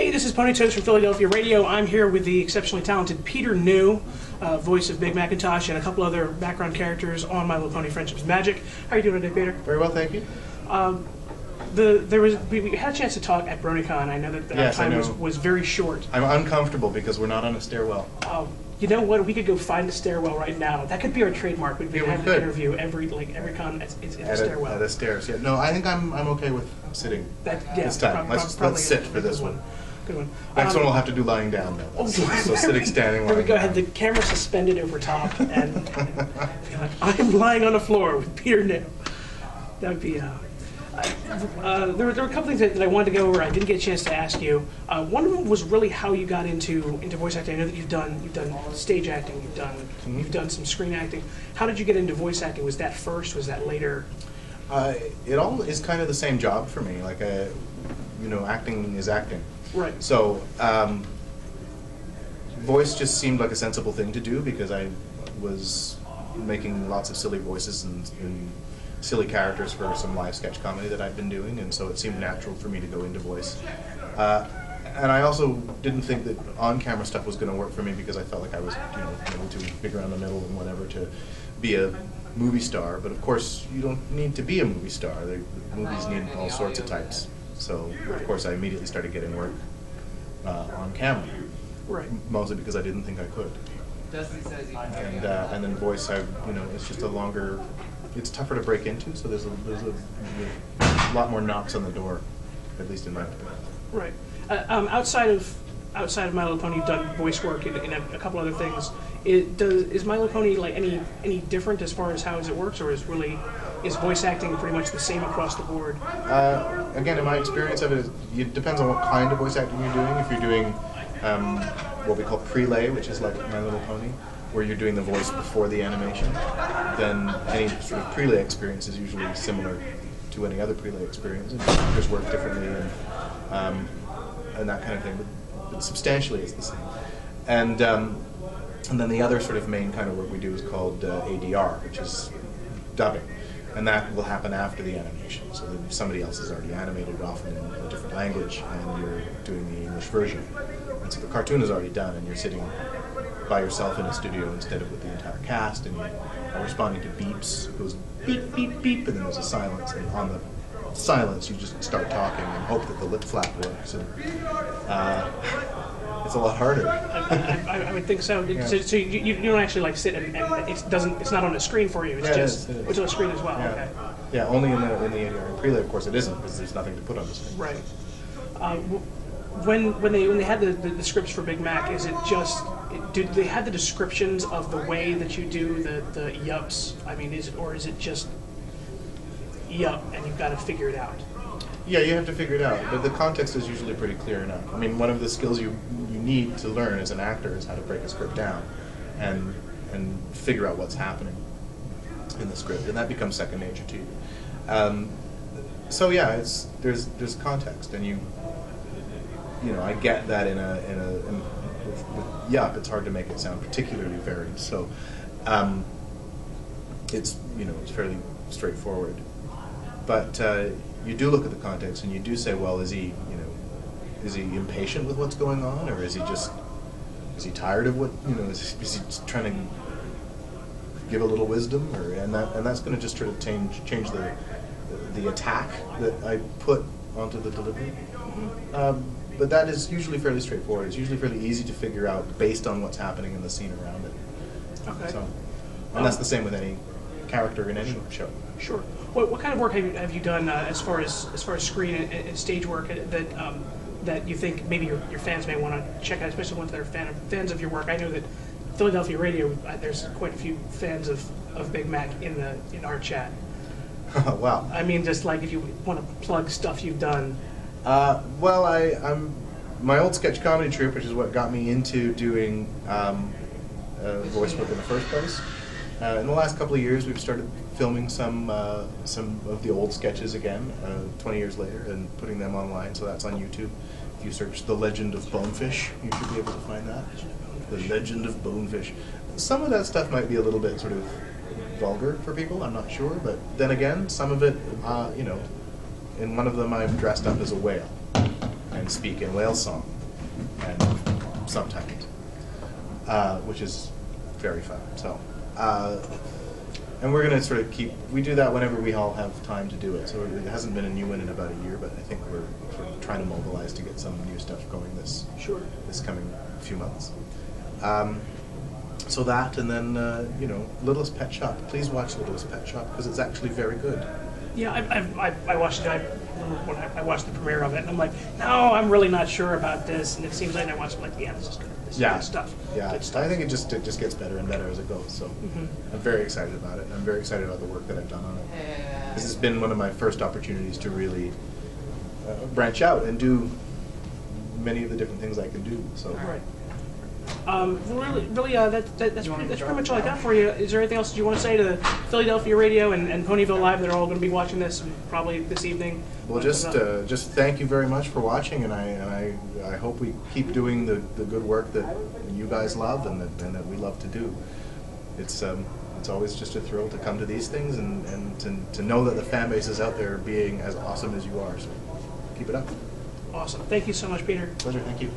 Hey, this is PonyToast from Philadelphia Radio. I'm here with the exceptionally talented Peter New, voice of Big Macintosh, and a couple other background characters on My Little Pony Friendship's Magic. How are you doing today, Peter? Very well, thank you. We had a chance to talk at BronyCon. I know that our time was very short. I'm uncomfortable because we're not on a stairwell. You know what? We could go find a stairwell right now. That could be our trademark. We'd have an interview every con. It's a stairwell. At a stairs. Yeah. No, I think I'm okay with sitting this time. Let's sit for this one. Good one. Next one we'll have to do lying down though. So sitting, standing, lying down. There we go. Have the camera suspended over top, and I'm lying on the floor with Peter New. That would be. There were a couple things that I wanted to go over. I didn't get a chance to ask you. One of them was really how you got into voice acting. I know that you've done stage acting. You've done some screen acting. How did you get into voice acting? Was that first? Was that later? It all is kind of the same job for me. Like acting is acting. Right. So voice just seemed like a sensible thing to do because I was making lots of silly voices and silly characters for some live sketch comedy that I've been doing, and so it seemed natural for me to go into voice. And I also didn't think that on-camera stuff was going to work for me because I felt like I was, too big around the middle and whatever to be a movie star. But of course, you don't need to be a movie star. The movies need all sorts of types. So of course, I immediately started getting work on camera. Right. Mostly because I didn't think I could. And then voice, it's just a longer. It's tougher to break into, so there's a lot more knocks on the door, at least in my opinion. Right. Outside of My Little Pony, you've done voice work in a couple other things. Is My Little Pony like any different as far as how it works, or is voice acting pretty much the same across the board? Again, in my experience of it, it depends on what kind of voice acting you're doing. If you're doing what we call prelay, which is like My Little Pony, where you're doing the voice before the animation, then any sort of prelay experience is usually similar to any other prelay experience. And characters work differently and that kind of thing, but substantially it's the same. And then the other sort of main kind of work we do is called ADR, which is dubbing. And that will happen after the animation, so that somebody else has already animated, often in a different language, and you're doing the English version. And so the cartoon is already done, and you're sitting by yourself in a studio instead of with the entire cast, and you are responding to beeps. It goes beep, beep, beep, and then there's a silence, and on the silence you just start talking and hope that the lip flap works. And it's a lot harder. I would think so. Yeah. So you don't actually sit and it's not on a screen for you. It's it's on a screen as well. Yeah. Okay. Yeah, only in the ADR. In prelay, of course, it isn't because there's nothing to put on the screen. Right. When they had the scripts for Big Mac, is it just do they have the descriptions of the way that you do the yups? I mean, is it just yup and you've got to figure it out? Yeah, you have to figure it out, but the context is usually pretty clear enough. I mean, one of the skills you need to learn as an actor is how to break a script down and figure out what's happening in the script, and that becomes second nature to you. So yeah, there's context, and I get that with yup, it's hard to make it sound particularly varied. So it's fairly straightforward, but you do look at the context and you do say, well, is he impatient with what's going on, or is he tired of what is he trying to give a little wisdom, and that's going to just sort of change the attack that I put onto the delivery. But that is usually fairly straightforward. It's usually fairly easy to figure out based on what's happening in the scene around it. Okay. So, and that's the same with any character in any show. Sure. What kind of work have you done as far as screen and stage work that you think maybe your fans may want to check out, especially ones that are fans of your work? I know that Philadelphia Radio, there's quite a few fans of Big Mac in our chat. Wow. I mean, just like if you want to plug stuff you've done. Well, I'm my old sketch comedy troupe, which is what got me into doing voice work in the first place. In the last couple of years, we've started filming some of the old sketches again, 20 years later, and putting them online. So that's on YouTube. If you search "The Legend of Bonefish," you should be able to find that. The Legend of Bonefish. Some of that stuff might be a little bit sort of vulgar for people. I'm not sure, but then again, some of it, in one of them, I'm dressed up as a whale and speak in whale song. and subtitled, which is very fun. So, and we're going to sort of we do that whenever we all have time to do it. So it hasn't been a new one in about a year, but I think we're sort of trying to mobilize to get some new stuff going this coming few months. So that, and then, you know, Littlest Pet Shop. Please watch Littlest Pet Shop, because it's actually very good. Yeah, I watched it. I remember when I watched the premiere of it, and I'm like, no, I'm really not sure about this. And it seems like I watched it, like, yeah, this is good. This is good stuff. Yeah, Good stuff. I think it just gets better and better as it goes. So I'm very excited about it. And I'm very excited about the work that I've done on it. This has been one of my first opportunities to really branch out and do many of the different things I can do. So. Right. Really, that's pretty much all I got for you. Is there anything else that you want to say to Philadelphia Radio and Ponyville Live? They're all going to be watching this probably this evening. Well, just thank you very much for watching, and I hope we keep doing the good work that you guys love and that we love to do. It's always just a thrill to come to these things and to know that the fan base is out there being as awesome as you are. So keep it up. Awesome. Thank you so much, Peter. Pleasure. Thank you.